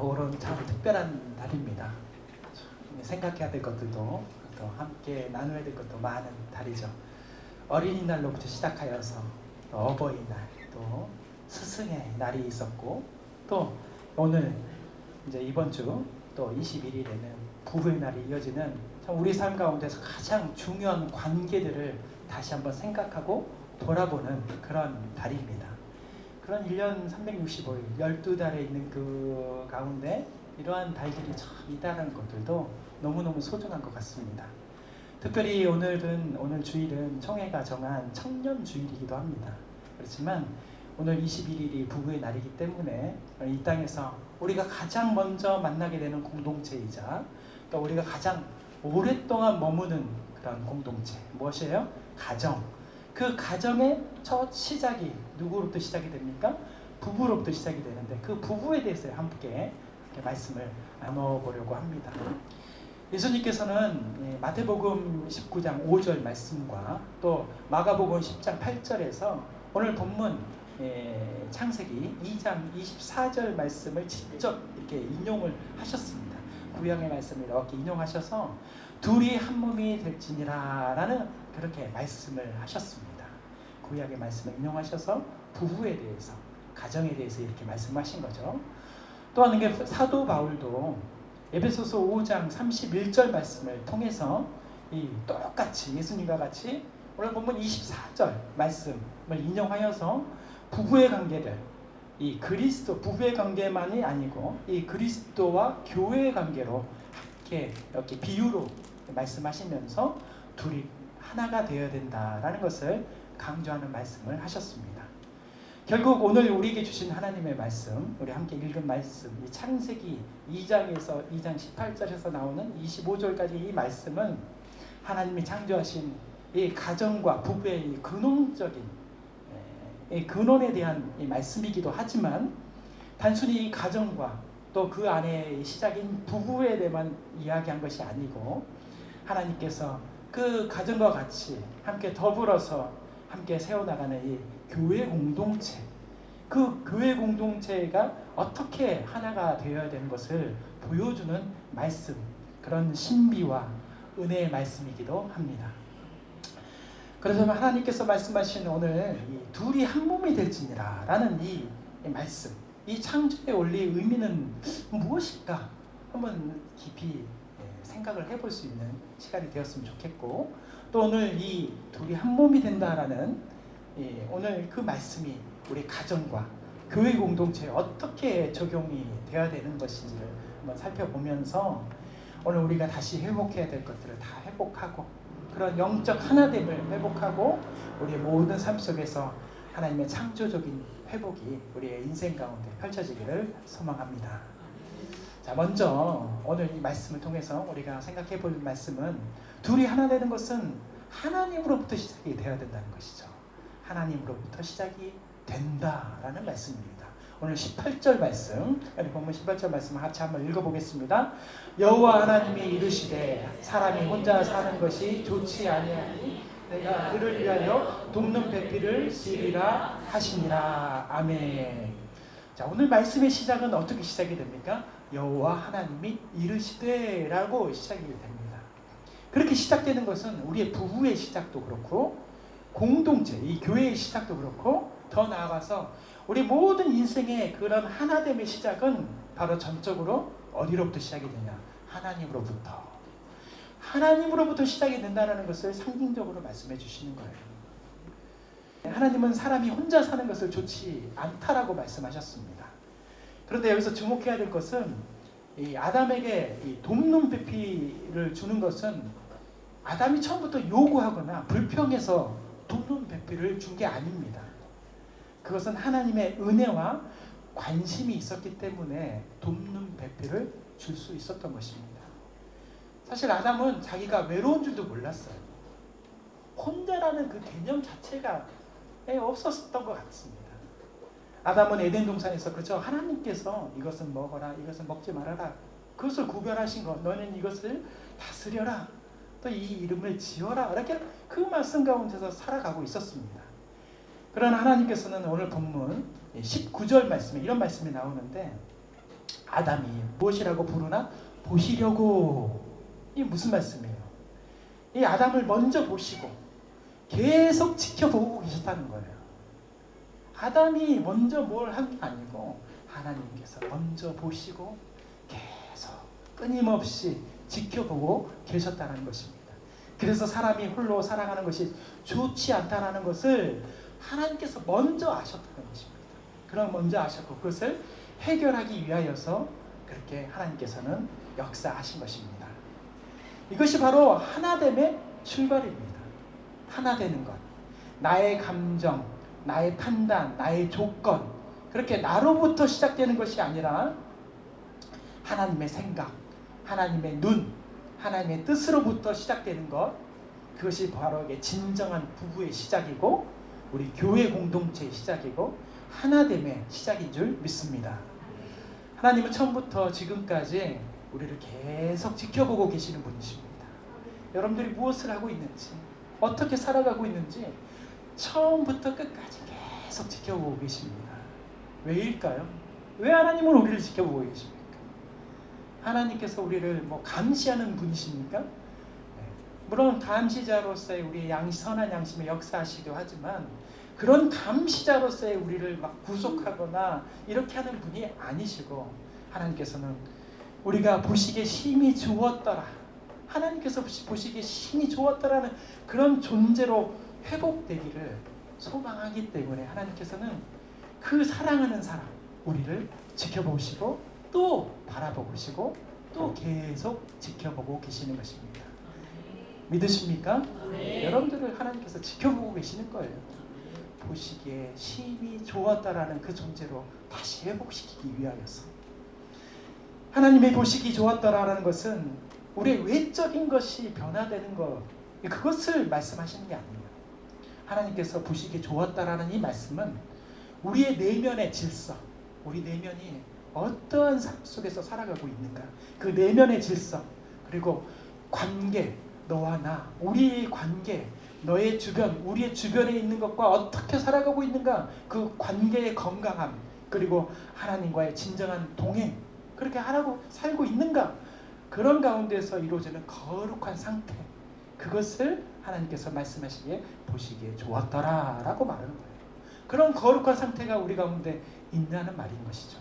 오늘 참 특별한 달입니다. 생각해야 될 것들도 또 함께 나눠야 될 것도 많은 달이죠. 어린이날로부터 시작하여서 또 어버이날, 또 스승의 날이 있었고, 또 오늘 이제 이번 주 또 21일에는 부부의 날이 이어지는 참 우리 삶 가운데서 가장 중요한 관계들을 다시 한번 생각하고 돌아보는 그런 달입니다. 그런 1년 365일 12달에 있는 그 가운데 이러한 달들이 참 있다는 것들도 너무너무 소중한 것 같습니다. 특별히 오늘 주일은 청해가 정한 청년주일이기도 합니다. 그렇지만 오늘 21일이 부부의 날이기 때문에 이 땅에서 우리가 가장 먼저 만나게 되는 공동체이자 또 우리가 가장 오랫동안 머무는 그런 공동체, 무엇이에요? 가정. 그 가정의 첫 시작이 누구로부터 시작이 됩니까? 부부로부터 시작이 되는데, 그 부부에 대해서 함께 말씀을 나눠보려고 합니다. 예수님께서는 마태복음 19장 5절 말씀과 또 마가복음 10장 8절에서 오늘 본문 창세기 2장 24절 말씀을 직접 이렇게 인용을 하셨습니다. 구약의 말씀을 이렇게 인용하셔서 둘이 한 몸이 될지니라 라는 그렇게 말씀을 하셨습니다. 구약의 말씀을 인용하셔서 부부에 대해서, 가정에 대해서 이렇게 말씀하신 거죠. 또한 이게 사도 바울도 에베소서 5장 31절 말씀을 통해서 똑같이 예수님과 같이 오늘 본문 24절 말씀을 인용하여서 부부의 관계를 부부의 관계만이 아니고 이 그리스도와 교회의 관계로 함께 이렇게 비유로 말씀하시면서 둘이 하나가 되어야 된다라는 것을 강조하는 말씀을 하셨습니다. 결국 오늘 우리에게 주신 하나님의 말씀, 우리 함께 읽은 말씀, 이 창세기 2장에서 2장 18절에서 나오는 25절까지 이 말씀은 하나님이 창조하신 이 가정과 부부의 이 근원적인 이 근원에 대한 이 말씀이기도 하지만, 단순히 이 가정과 또 그 안에 시작인 부부에 대해만 이야기한 것이 아니고, 하나님께서 그 가정과 같이 함께 더불어서 함께 세워나가는 이 교회 공동체, 그 교회 공동체가 어떻게 하나가 되어야 되는 것을 보여주는 말씀, 그런 신비와 은혜의 말씀이기도 합니다. 그래서 하나님께서 말씀하신 오늘 이 둘이 한 몸이 될지니라 라는 이 말씀, 이 창조의 원리의 의미는 무엇일까 한번 깊이 생각을 해볼 수 있는 시간이 되었으면 좋겠고, 또 오늘 이 둘이 한 몸이 된다라는 오늘 그 말씀이 우리 가정과 교회 공동체에 어떻게 적용이 되어야 되는 것인지를 한번 살펴보면서 오늘 우리가 다시 회복해야 될 것들을 다 회복하고, 그런 영적 하나됨을 회복하고 우리의 모든 삶 속에서 하나님의 창조적인 회복이 우리의 인생 가운데 펼쳐지기를 소망합니다. 자, 먼저 오늘 이 말씀을 통해서 우리가 생각해 볼 말씀은, 둘이 하나 되는 것은 하나님으로부터 시작이 되어야 된다는 것이죠. 하나님으로부터 시작이 된다라는 말씀입니다. 오늘 18절 말씀, 본문 18절 말씀을 같이 한번 읽어보겠습니다. 여호와 하나님이 이르시되 사람이 혼자 사는 것이 좋지 아니하니 내가 그를 위하여 돕는 배필을 지으리라 하시니라. 아멘. 자, 오늘 말씀의 시작은 어떻게 시작이 됩니까? 여호와 하나님이 이르시되 라고 시작이 됩니다. 그렇게 시작되는 것은 우리의 부부의 시작도 그렇고, 공동체, 이 교회의 시작도 그렇고, 더 나아가서 우리 모든 인생의 그런 하나됨의 시작은 바로 전적으로 어디로부터 시작이 되냐? 하나님으로부터 시작이 된다는 것을 상징적으로 말씀해 주시는 거예요. 하나님은 사람이 혼자 사는 것을 좋지 않다라고 말씀하셨습니다. 그런데 여기서 주목해야 될 것은, 이 아담에게 이 돕는 배필을 주는 것은 아담이 처음부터 요구하거나 불평해서 돕는 배필을 준 게 아닙니다. 그것은 하나님의 은혜와 관심이 있었기 때문에 돕는 배필을 줄 수 있었던 것입니다. 사실 아담은 자기가 외로운 줄도 몰랐어요. 혼자라는 그 개념 자체가 없었던 것 같습니다. 아담은 에덴 동산에서 그저 하나님께서 이것은 먹어라, 이것은 먹지 말아라, 그것을 구별하신 것, 너는 이것을 다스려라, 또 이 이름을 지어라, 이렇게 그 말씀 가운데서 살아가고 있었습니다. 그러나 하나님께서는 오늘 본문 19절 말씀에 이런 말씀이 나오는데, 아담이 무엇이라고 부르나? 보시려고. 이게 무슨 말씀이에요? 이 아담을 먼저 보시고 계속 지켜보고 계셨다는 거예요. 아담이 먼저 뭘 한 게 아니고 하나님께서 먼저 보시고 계속 끊임없이 지켜보고 계셨다는 것입니다. 그래서 사람이 홀로 살아가는 것이 좋지 않다는 것을 하나님께서 먼저 아셨다는 것입니다. 그럼 먼저 아셨고 그것을 해결하기 위하여서 그렇게 하나님께서는 역사하신 것입니다. 이것이 바로 하나됨의 출발입니다. 하나 되는 것. 나의 감정, 나의 판단, 나의 조건, 그렇게 나로부터 시작되는 것이 아니라 하나님의 생각, 하나님의 눈, 하나님의 뜻으로부터 시작되는 것. 그것이 바로 진정한 부부의 시작이고 우리 교회 공동체의 시작이고 하나됨의 시작인 줄 믿습니다. 하나님은 처음부터 지금까지 우리를 계속 지켜보고 계시는 분이십니다. 여러분들이 무엇을 하고 있는지, 어떻게 살아가고 있는지 처음부터 끝까지 계속 지켜보고 계십니다. 왜일까요? 왜 하나님은 우리를 지켜보고 계십니까? 하나님께서 우리를 감시하는 분이십니까? 물론 감시자로서의 우리의 선한 양심에 역사하시기도 하지만 그런 감시자로서의 우리를 막 구속하거나 이렇게 하는 분이 아니시고 하나님께서는 우리가 보시기에 심히 좋았더라, 하나님께서 보시기에 심히 좋았더라는 그런 존재로 회복되기를 소망하기 때문에 하나님께서는 그 사랑하는 사람 우리를 지켜보시고 또 바라보시고 또 계속 지켜보고 계시는 것입니다. 믿으십니까? 네. 여러분들을 하나님께서 지켜보고 계시는 거예요. 보시기에 심히 좋았다라는 그 존재로 다시 회복시키기 위하여서. 하나님의 보시기 좋았다라는 것은 우리의 외적인 것이 변화되는 것, 그것을 말씀하시는 게 아니에요. 하나님께서 보시기 좋았다라는 이 말씀은 우리의 내면의 질서, 우리 내면이 어떠한 삶 속에서 살아가고 있는가, 그 내면의 질서, 그리고 관계, 너와 나, 우리의 관계, 너의 주변, 우리의 주변에 있는 것과 어떻게 살아가고 있는가, 그 관계의 건강함, 그리고 하나님과의 진정한 동행, 그렇게 하라고 살고 있는가, 그런 가운데서 이루어지는 거룩한 상태, 그것을 하나님께서 말씀하시기에 보시기에 좋았더라 라고 말하는 거예요. 그런 거룩한 상태가 우리 가운데 있다는 말인 것이죠.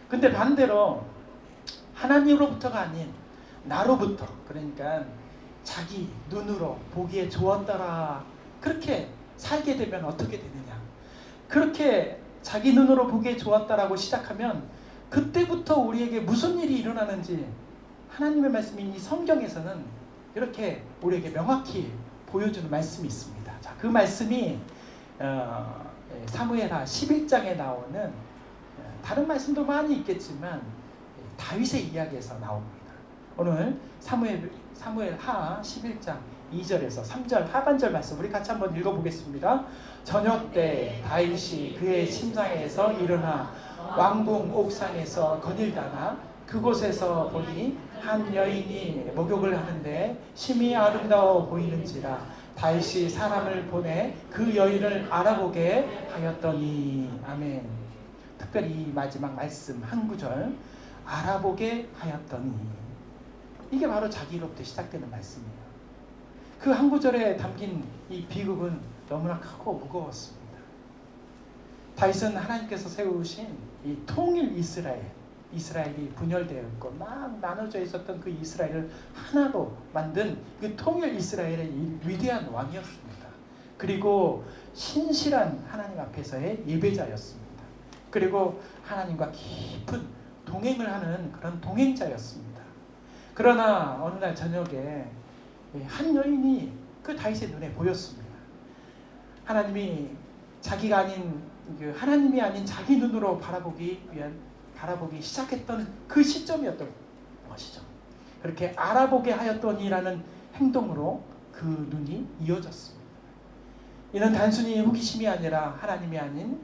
근데 반대로 하나님으로부터가 아닌 나로부터, 그러니까 자기 눈으로 보기에 좋았더라, 그렇게 살게 되면 어떻게 되느냐, 그렇게 자기 눈으로 보기에 좋았다라고 시작하면 그때부터 우리에게 무슨 일이 일어나는지 하나님의 말씀인 이 성경에서는 이렇게 우리에게 명확히 보여주는 말씀이 있습니다. 자, 그 말씀이 사무엘하 11장에 나오는, 다른 말씀도 많이 있겠지만 다윗의 이야기에서 나옵니다. 오늘 사무엘하 11장 2절에서 3절 하반절 말씀 우리 같이 한번 읽어보겠습니다. 저녁 때 다윗이 그의 침상에서 일어나 왕궁 옥상에서 거닐다가 그곳에서 보니 한 여인이 목욕을 하는데 심히 아름다워 보이는지라 다윗이 사람을 보내 그 여인을 알아보게 하였더니. 아멘. 특별히 이 마지막 말씀 한 구절, 알아보게 하였더니, 이게 바로 자기로부터 시작되는 말씀이에요. 그 한 구절에 담긴 이 비극은 너무나 크고 무거웠습니다. 다윗은 하나님께서 세우신 이 통일 이스라엘이 분열되어 있고 막 나눠져 있었던 그 이스라엘을 하나로 만든 그 통일 이스라엘의 위대한 왕이었습니다. 그리고 신실한 하나님 앞에서의 예배자였습니다. 그리고 하나님과 깊은 동행을 하는 그런 동행자였습니다. 그러나 어느 날 저녁에 한 여인이 그 다윗의 눈에 보였습니다. 하나님이 자기가 아닌, 하나님이 아닌 자기 눈으로 바라보기 시작했던 그 시점이었던 것이죠. 그렇게 알아보게 하였더니라는 행동으로 그 눈이 이어졌습니다. 이는 단순히 호기심이 아니라 하나님이 아닌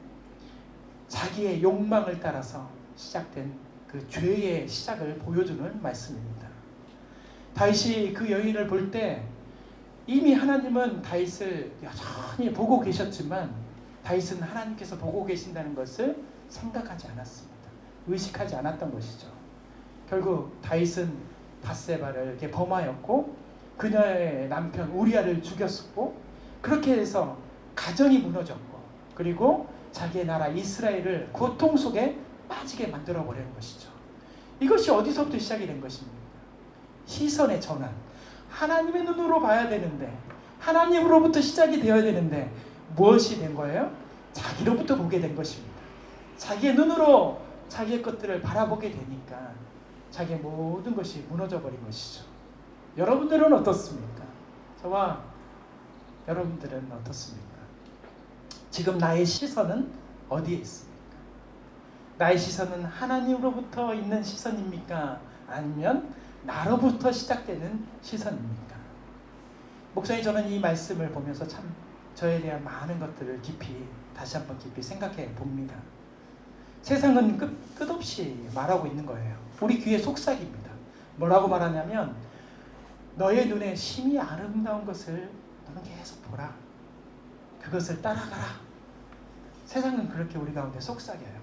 자기의 욕망을 따라서 시작된 그 죄의 시작을 보여주는 말씀입니다. 다윗이 그 여인을 볼 때 이미 하나님은 다윗을 여전히 보고 계셨지만 다윗은 하나님께서 보고 계신다는 것을 생각하지 않았습니다. 의식하지 않았던 것이죠. 결국 다윗은 밧세바를 이렇게 범하였고 그녀의 남편 우리아를 죽였었고 그렇게 해서 가정이 무너졌고 그리고 자기의 나라 이스라엘을 고통 속에 빠지게 만들어 버리는 것이죠. 이것이 어디서부터 시작이 된 것입니까? 시선의 전환. 하나님의 눈으로 봐야 되는데 하나님으로부터 시작이 되어야 되는데 무엇이 된 거예요? 자기로부터 보게 된 것입니다. 자기의 눈으로 자기의 것들을 바라보게 되니까 자기의 모든 것이 무너져 버린 것이죠. 여러분들은 어떻습니까? 저와 여러분들은 어떻습니까? 지금 나의 시선은 어디에 있습니까? 나의 시선은 하나님으로부터 있는 시선입니까? 아니면 나로부터 시작되는 시선입니까? 목사님, 저는 이 말씀을 보면서 참 저에 대한 많은 것들을 다시 한번 깊이 생각해 봅니다. 세상은 끝없이 말하고 있는 거예요. 우리 귀에 속삭입니다. 뭐라고 말하냐면 너의 눈에 심히 아름다운 것을 너는 계속 보라. 그것을 따라가라. 세상은 그렇게 우리 가운데 속삭여요.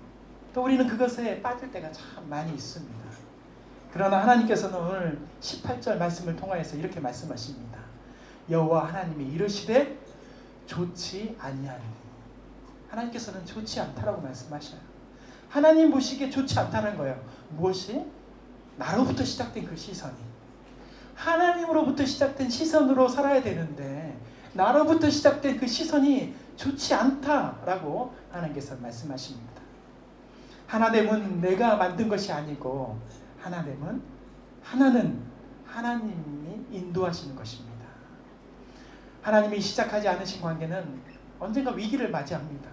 또 우리는 그것에 빠질 때가 참 많이 있습니다. 그러나 하나님께서는 오늘 18절 말씀을 통하여서 이렇게 말씀하십니다. 여호와 하나님이 이르시되 좋지 아니하니. 하나님께서는 좋지 않다라고 말씀하셔요. 하나님 보시기에 좋지 않다는 거예요. 무엇이? 나로부터 시작된 그 시선이. 하나님으로부터 시작된 시선으로 살아야 되는데 나로부터 시작된 그 시선이 좋지 않다라고 하나님께서 말씀하십니다. 하나됨은 내가 만든 것이 아니고 하나는 하나님이 인도하시는 것입니다. 하나님이 시작하지 않으신 관계는 언젠가 위기를 맞이합니다.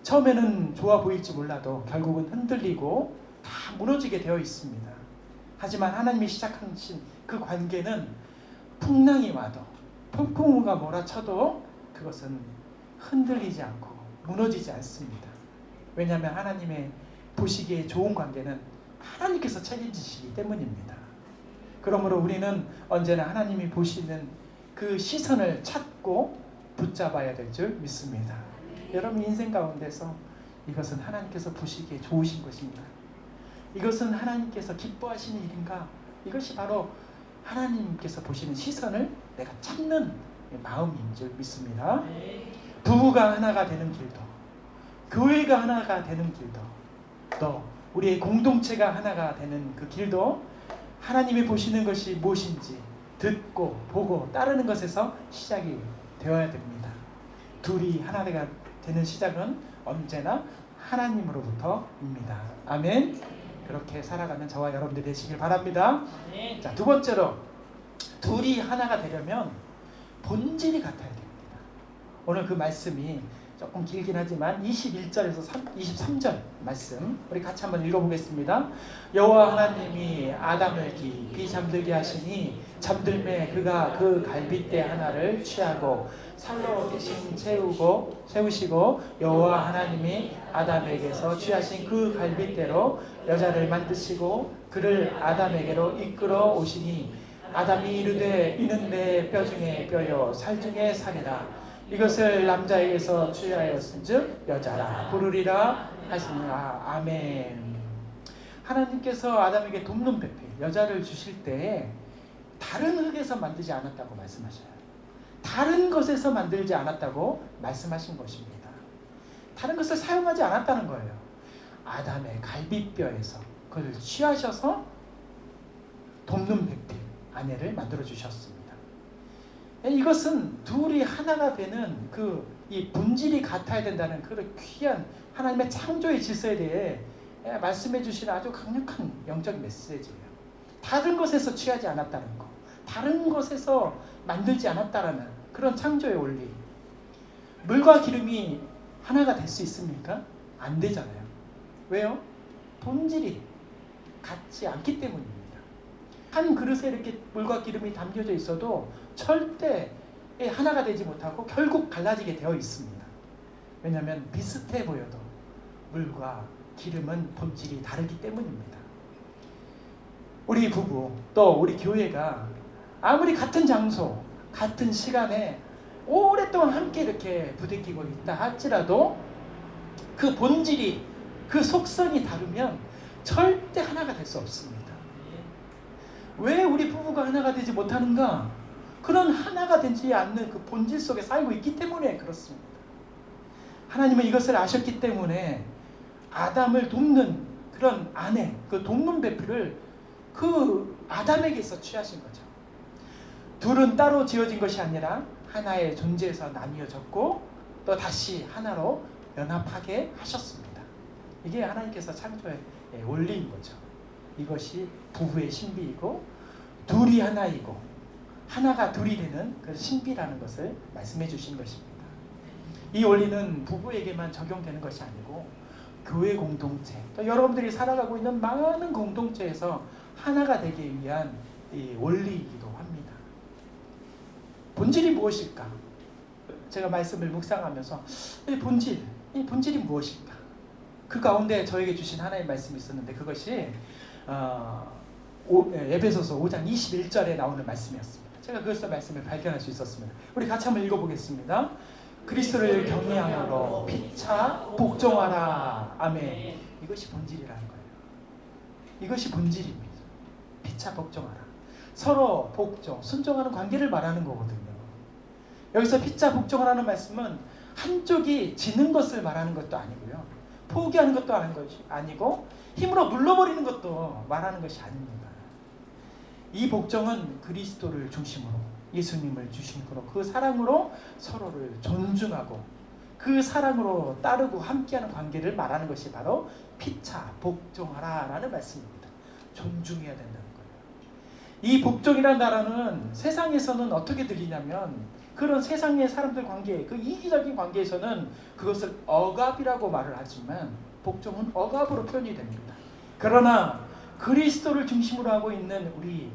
처음에는 좋아 보일지 몰라도 결국은 흔들리고 다 무너지게 되어 있습니다. 하지만 하나님이 시작하신 그 관계는 풍랑이 와도 폭풍우가 몰아쳐도 그것은 흔들리지 않고 무너지지 않습니다. 왜냐하면 하나님의 보시기에 좋은 관계는 하나님께서 책임지시기 때문입니다. 그러므로 우리는 언제나 하나님이 보시는 그 시선을 찾고 붙잡아야 될 줄 믿습니다. 여러분 인생 가운데서 이것은 하나님께서 보시기에 좋으신 것인가? 이것은 하나님께서 기뻐하시는 일인가? 이것이 바로 하나님께서 보시는 시선을 내가 찾는 마음인 줄 믿습니다. 부부가 하나가 되는 길도, 교회가 하나가 되는 길도, 또 우리의 공동체가 하나가 되는 그 길도 하나님이 보시는 것이 무엇인지 듣고 보고 따르는 것에서 시작이 되어야 됩니다. 둘이 하나가 되는 시작은 언제나 하나님으로부터입니다. 아멘. 그렇게 살아가는 저와 여러분들 되시길 바랍니다. 자, 두 번째로 둘이 하나가 되려면 본질이 같아야 됩니다. 오늘 그 말씀이 조금 길긴 하지만 21절에서 23절 말씀 우리 같이 한번 읽어보겠습니다. 여호와 하나님이 아담을 깊이 잠들게 하시니 잠들매 그가 그 갈빗대 하나를 취하고 살로 대신 세우시고 여호와 하나님이 아담에게서 취하신 그 갈빗대로 여자를 만드시고 그를 아담에게로 이끌어 오시니 아담이 이르되 이는 내 뼈 중에 뼈요 살 중에 살이라. 이것을 남자에게서 취하였은즉 여자라 부르리라 하시니라. 아멘. 하나님께서 아담에게 돕는 배필 여자를 주실 때 다른 흙에서 만들지 않았다고 말씀하셔요. 다른 것에서 만들지 않았다고 말씀하신 것입니다. 다른 것을 사용하지 않았다는 거예요. 아담의 갈비뼈에서 그를 취하셔서 돕는 배필 아내를 만들어 주셨습니다. 이것은 둘이 하나가 되는 이 본질이 같아야 된다는 그런 귀한 하나님의 창조의 질서에 대해 말씀해 주시는 아주 강력한 영적 메시지예요. 다른 것에서 취하지 않았다는 것, 다른 것에서 만들지 않았다라는 그런 창조의 원리. 물과 기름이 하나가 될 수 있습니까? 안 되잖아요. 왜요? 본질이 같지 않기 때문입니다. 한 그릇에 이렇게 물과 기름이 담겨져 있어도 절대 하나가 되지 못하고 결국 갈라지게 되어 있습니다. 왜냐하면 비슷해 보여도 물과 기름은 본질이 다르기 때문입니다. 우리 부부 또 우리 교회가 아무리 같은 장소 같은 시간에 오랫동안 함께 이렇게 부대끼고 있다 할지라도 그 본질이 그 속성이 다르면 절대 하나가 될 수 없습니다. 왜 우리 부부가 하나가 되지 못하는가? 그런 하나가 되지 않는 그 본질 속에 살고 있기 때문에 그렇습니다. 하나님은 이것을 아셨기 때문에 아담을 돕는 그런 아내, 그 돕는 배필을 그 아담에게서 취하신 거죠. 둘은 따로 지어진 것이 아니라 하나의 존재에서 나뉘어졌고 또 다시 하나로 연합하게 하셨습니다. 이게 하나님께서 창조의 원리인 거죠. 이것이 부부의 신비이고 둘이 하나이고 하나가 둘이 되는 그 신비라는 것을 말씀해 주신 것입니다. 이 원리는 부부에게만 적용되는 것이 아니고 교회 공동체, 또 여러분들이 살아가고 있는 많은 공동체에서 하나가 되기 위한 이 원리이기도 합니다. 본질이 무엇일까? 제가 말씀을 묵상하면서 이 본질이 무엇일까? 그 가운데 저에게 주신 하나의 말씀이 있었는데 그것이 에베소서 5장 21절에 나오는 말씀이었습니다. 제가 그것의 말씀을 발견할 수 있었습니다. 우리 같이 한번 읽어보겠습니다. 그리스도를 경외함으로 피차 복종하라. 아멘. 이것이 본질이라는 거예요. 이것이 본질입니다. 피차 복종하라. 서로 복종, 순종하는 관계를 말하는 거거든요. 여기서 피차 복종하라는 말씀은 한쪽이 지는 것을 말하는 것도 아니고요. 포기하는 것도 하는 것이 아니고 힘으로 눌러버리는 것도 말하는 것이 아닙니다. 이 복종은 그리스도를 중심으로 예수님을 중심으로 그 사랑으로 서로를 존중하고 그 사랑으로 따르고 함께하는 관계를 말하는 것이 바로 피차 복종하라라는 말씀입니다. 존중해야 된다는 거예요. 이 복종이라는 단어는 세상에서는 어떻게 들리냐면 그런 세상의 사람들 관계, 그 이기적인 관계에서는 그것을 억압이라고 말을 하지만 복종은 억압으로 표현이 됩니다. 그러나 그리스도를 중심으로 하고 있는 우리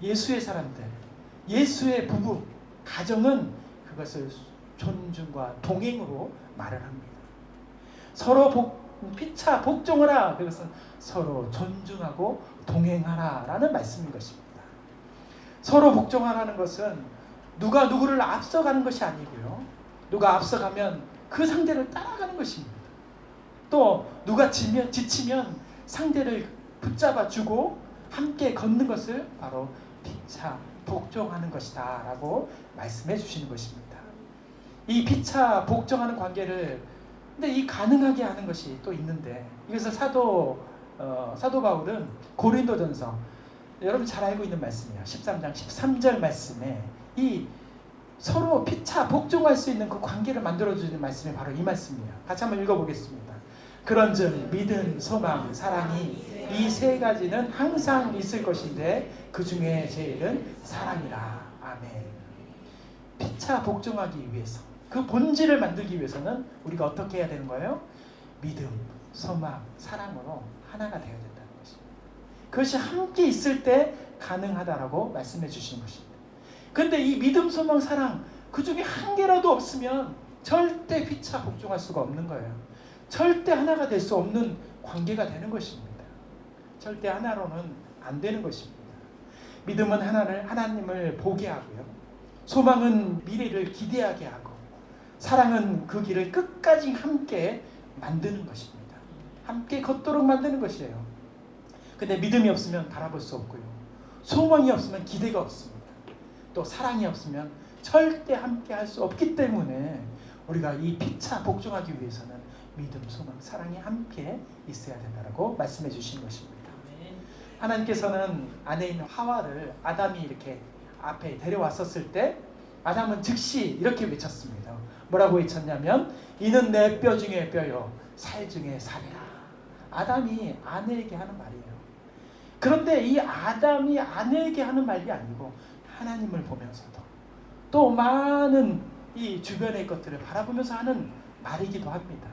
예수의 사람들, 예수의 부부, 가정은 그것을 존중과 동행으로 말을 합니다. 서로 피차 복종하라. 그것은 서로 존중하고 동행하라라는 말씀인 것입니다. 서로 복종하라는 것은 누가 누구를 앞서가는 것이 아니고요. 누가 앞서가면 그 상대를 따라가는 것입니다. 또 누가 지치면 상대를 붙잡아주고 함께 걷는 것을 바로 피차 복종하는 것이다 라고 말씀해 주시는 것입니다. 이 피차 복종하는 관계를 근데 이 가능하게 하는 것이 또 있는데 이것을 사도 바울은 고린도전서 여러분 잘 알고 있는 말씀이에요. 13장 13절 말씀에 이 서로 피차 복종할 수 있는 그 관계를 만들어주는 말씀이 바로 이 말씀이에요. 같이 한번 읽어보겠습니다. 그런즉 믿음, 소망, 사랑이 이 세 가지는 항상 있을 것인데 그 중에 제일은 사랑이라. 아멘. 피차 복종하기 위해서 그 본질을 만들기 위해서는 우리가 어떻게 해야 되는 거예요? 믿음, 소망, 사랑으로 하나가 되어야 된다는 것입니다. 그것이 함께 있을 때 가능하다라고 말씀해 주시는 것입니다. 그런데 이 믿음, 소망, 사랑 그 중에 한 개라도 없으면 절대 피차 복종할 수가 없는 거예요. 절대 하나가 될 수 없는 관계가 되는 것입니다. 절대 하나로는 안 되는 것입니다. 믿음은 하나님을 보게 하고요. 소망은 미래를 기대하게 하고 사랑은 그 길을 끝까지 함께 만드는 것입니다. 함께 걷도록 만드는 것이에요. 근데 믿음이 없으면 바라볼 수 없고요. 소망이 없으면 기대가 없습니다. 또 사랑이 없으면 절대 함께 할 수 없기 때문에 우리가 이 피차 복종하기 위해서는 믿음, 소망, 사랑이 함께 있어야 된다고 말씀해 주신 것입니다. 하나님께서는 안에 있는 하와를 아담이 이렇게 앞에 데려왔었을 때 아담은 즉시 이렇게 외쳤습니다. 뭐라고 외쳤냐면 이는 내 뼈 중에 뼈요 살 중에 살이라. 아담이 아내에게 하는 말이에요. 그런데 이 아담이 아내에게 하는 말이 아니고 하나님을 보면서도 또 많은 이 주변의 것들을 바라보면서 하는 말이기도 합니다.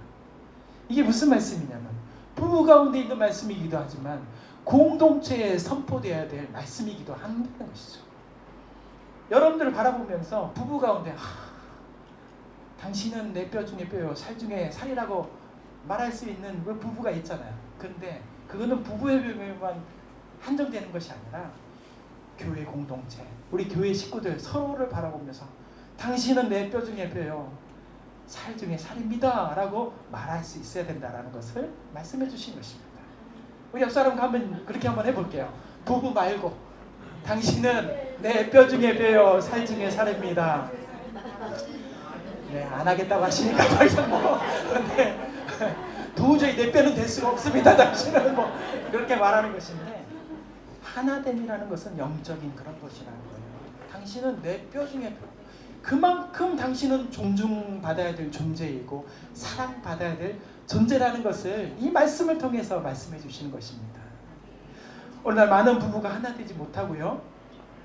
이게 무슨 말씀이냐면 부부 가운데 있는 말씀이기도 하지만 공동체에 선포되어야 될 말씀이기도 한다는 것이죠. 여러분들을 바라보면서 부부 가운데 당신은 내 뼈 중에 뼈요 살 중에 살이라고 말할 수 있는 부부가 있잖아요. 그런데 그거는 부부의 병에만 한정되는 것이 아니라 교회 공동체, 우리 교회 식구들 서로를 바라보면서 당신은 내 뼈 중에 뼈요 살 중에 살입니다 라고 말할 수 있어야 된다는 것을 말씀해 주신 것입니다. 우리 옆 사람과 한번 그렇게 한번 해볼게요. 부부 말고 당신은 내 뼈 중에 뼈요 살 중에 살입니다. 네, 안 하겠다고 하시니까 더 이상 뭐 근데 도저히 내 뼈는 될 수가 없습니다. 당신은 뭐 그렇게 말하는 것인데, 하나됨이라는 것은 영적인 그런 것이라는 거예요. 당신은 내 뼈 중에 뼈. 그만큼 당신은 존중받아야 될 존재이고 사랑받아야 될 존재라는 것을 이 말씀을 통해서 말씀해 주시는 것입니다. 오늘날 많은 부부가 하나 되지 못하고요,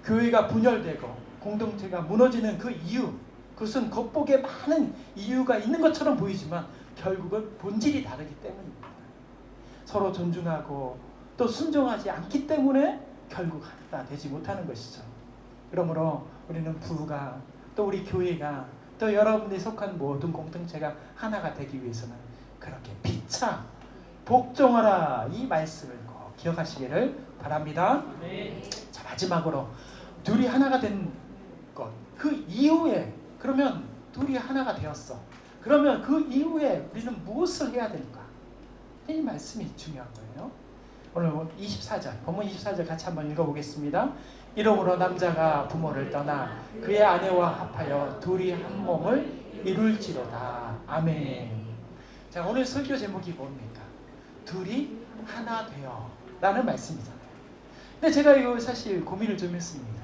교회가 분열되고 공동체가 무너지는 그 이유, 그것은 겉보기에 많은 이유가 있는 것처럼 보이지만 결국은 본질이 다르기 때문입니다. 서로 존중하고 또 순종하지 않기 때문에 결국 하나가 되지 못하는 것이죠. 그러므로 우리는 부부가, 또 우리 교회가, 또 여러분이 속한 모든 공동체가 하나가 되기 위해서는 그렇게 피차 복종하라, 이 말씀을 꼭 기억하시기를 바랍니다. 자, 마지막으로 둘이 하나가 된 것, 그 이후에, 그러면 둘이 하나가 되었어. 그러면 그 이후에 우리는 무엇을 해야 되는가? 이 말씀이 중요한 거예요. 오늘 24절, 본문 24절 같이 한번 읽어보겠습니다. 이러므로 남자가 부모를 떠나 그의 아내와 합하여 둘이 한 몸을 이룰지로다. 아멘. 자, 오늘 설교 제목이 뭡니까? 둘이 하나 되어 라는 말씀이잖아요. 근데 제가 이거 사실 고민을 좀 했습니다.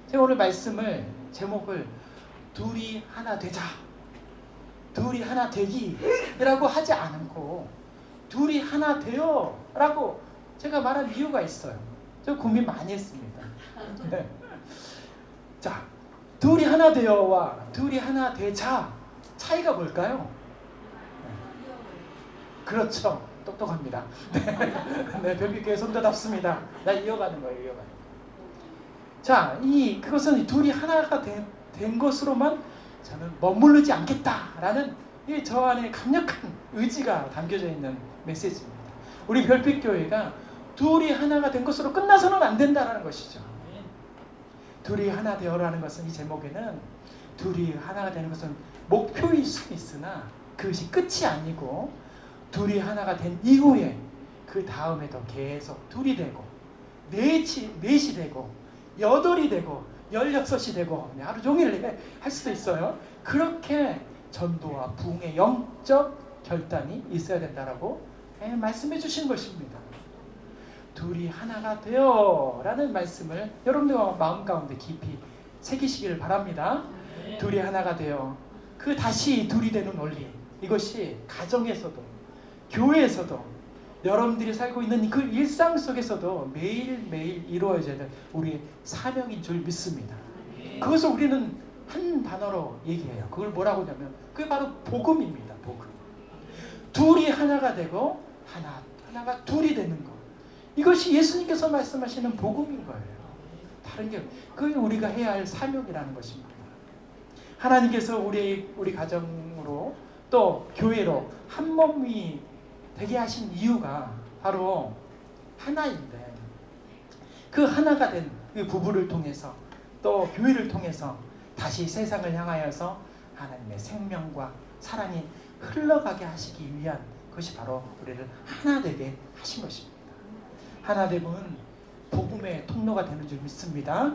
제가 오늘 말씀을, 제목을 둘이 하나 되자, 둘이 하나 되기라고 하지 않고 둘이 하나 되어 라고 제가 말한 이유가 있어요. 저 고민 많이 했습니다. 네. 자, 둘이 하나 되어와 둘이 하나 되자, 차이가 뭘까요? 네. 그렇죠. 똑똑합니다. 네, 별빛교회 손도답습니다. 나 이어가는 거예요, 이어가는 거예요. 자, 그것은 둘이 하나가 된 것으로만 저는 머무르지 않겠다라는 이 저 안에 강력한 의지가 담겨져 있는 메시지입니다. 우리 별빛교회가 둘이 하나가 된 것으로 끝나서는 안 된다는 것이죠. 둘이 하나 되어라는 것은, 이 제목에는 둘이 하나가 되는 것은 목표일 수 있으나 그것이 끝이 아니고, 둘이 하나가 된 이후에 그 다음에도 계속 둘이 되고 넷이 되고 여덟이 되고 16이 되고 하루 종일 할 수도 있어요. 그렇게 전도와 부흥의 영적 결단이 있어야 된다라고 말씀해 주신 것입니다. 둘이 하나가 되어 라는 말씀을 여러분들과 마음 가운데 깊이 새기시기를 바랍니다. 둘이 하나가 되어, 그 다시 둘이 되는 원리, 이것이 가정에서도 교회에서도 여러분들이 살고 있는 그 일상 속에서도 매일매일 이루어져야 될 우리의 사명인 줄 믿습니다. 그것을 우리는 한 단어로 얘기해요. 그걸 뭐라고 하냐면 그게 바로 복음입니다. 복음. 둘이 하나가 되고 하나가 둘이 되는 것, 이것이 예수님께서 말씀하시는 복음인 거예요. 다른 게, 그게 우리가 해야 할 사명이라는 것입니다. 하나님께서 우리 가정으로 또 교회로 한 몸이 되게 하신 이유가 바로 하나인데, 그 하나가 된 그 부부를 통해서 또 교회를 통해서 다시 세상을 향하여서 하나님의 생명과 사랑이 흘러가게 하시기 위한 것이 바로 우리를 하나 되게 하신 것입니다. 하나됨은 복음의 통로가 되는 줄 믿습니다.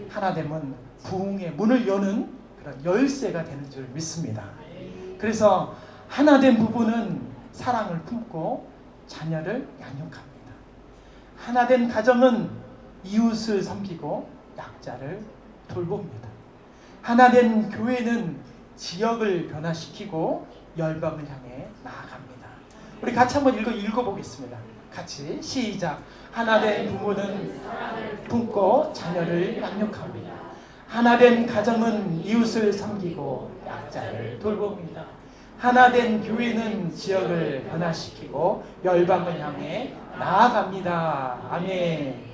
하나됨은 부흥의 문을 여는 그런 열쇠가 되는 줄 믿습니다. 그래서 하나된 부부는 사랑을 품고 자녀를 양육합니다. 하나된 가정은 이웃을 섬기고 약자를 돌봅니다. 하나된 교회는 지역을 변화시키고 열방을 향해 나아갑니다. 우리 같이 한번 읽어보겠습니다. 같이 시작. 하나된 부모는 품고 자녀를 양육합니다. 하나된 가정은 이웃을 섬기고 약자를 돌봅니다. 하나된 교회는 지역을 변화시키고 열방을 향해 나아갑니다. 아멘.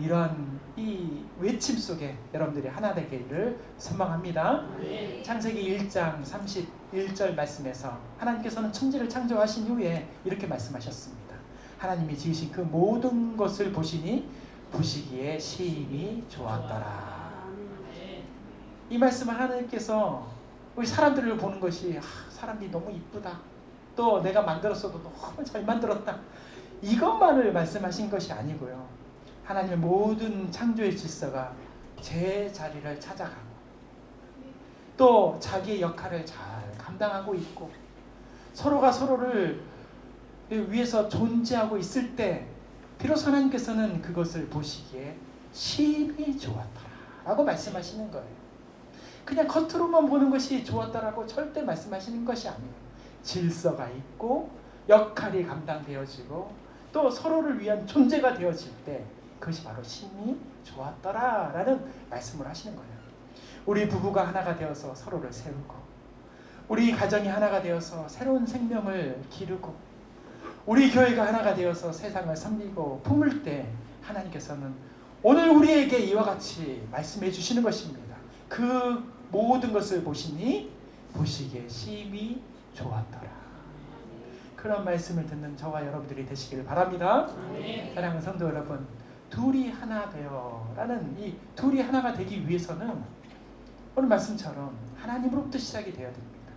이런 이 외침 속에 여러분들이 하나 되기를 소망합니다. 창세기 1장 31절 말씀에서 하나님께서는 천지를 창조하신 후에 이렇게 말씀하셨습니다. 하나님이 지으신 그 모든 것을 보시니 보시기에 심히 좋았더라. 이 말씀을 하나님께서 우리 사람들을 보는 것이, 사람이 너무 이쁘다, 또 내가 만들었어도 너무 잘 만들었다, 이것만을 말씀하신 것이 아니고요. 하나님의 모든 창조의 질서가 제 자리를 찾아가고 또 자기의 역할을 잘 감당하고 있고 서로가 서로를 위해서 존재하고 있을 때 비로소 하나님께서는 그것을 보시기에 심히 좋았다라고 말씀하시는 거예요. 그냥 겉으로만 보는 것이 좋았다라고 절대 말씀하시는 것이 아니에요. 질서가 있고 역할이 감당되어지고 또 서로를 위한 존재가 되어질 때 그것이 바로 심히 좋았더라라는 말씀을 하시는 거예요. 우리 부부가 하나가 되어서 서로를 세우고 우리 가정이 하나가 되어서 새로운 생명을 기르고 우리 교회가 하나가 되어서 세상을 섬기고 품을 때 하나님께서는 오늘 우리에게 이와 같이 말씀해 주시는 것입니다. 그 모든 것을 보시니 보시기에 심히 좋았더라. 그런 말씀을 듣는 저와 여러분들이 되시길 바랍니다. 사랑하는 성도 여러분, 둘이 하나 되어라는 이 둘이 하나가 되기 위해서는 오늘 말씀처럼 하나님으로부터 시작이 되어야 됩니다.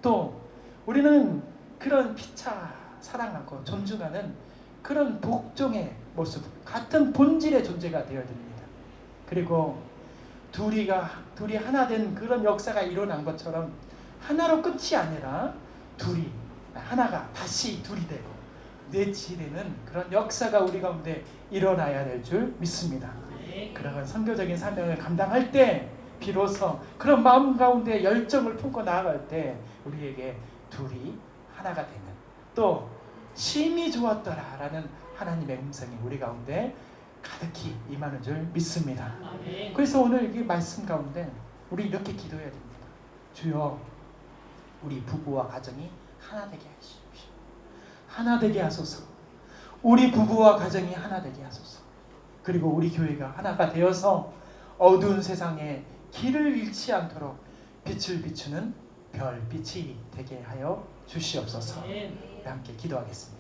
또 우리는 그런 피차 사랑하고 존중하는 그런 복종의 모습, 같은 본질의 존재가 되어야 됩니다. 그리고 둘이 하나 된 그런 역사가 일어난 것처럼 하나로 끝이 아니라 둘이 하나가 다시 둘이 되고 넷이 그런 역사가 우리 가운데 일어나야 될 줄 믿습니다. 그런 선교적인 사명을 감당할 때 비로소 그런 마음 가운데 열정을 품고 나아갈 때 우리에게 둘이 하나가 되는 또 심히 좋았더라라는 하나님의 음성이 우리 가운데 가득히 임하는 줄 믿습니다. 그래서 오늘 이 말씀 가운데 우리 이렇게 기도해야 됩니다. 주여, 우리 부부와 가정이 하나 되게 하십시오. 하나 되게 하소서. 우리 부부와 가정이 하나 되게 하소서. 그리고 우리 교회가 하나가 되어서 어두운 세상에 길을 잃지 않도록 빛을 비추는 별빛이 되게 하여 주시옵소서. 함께 기도하겠습니다.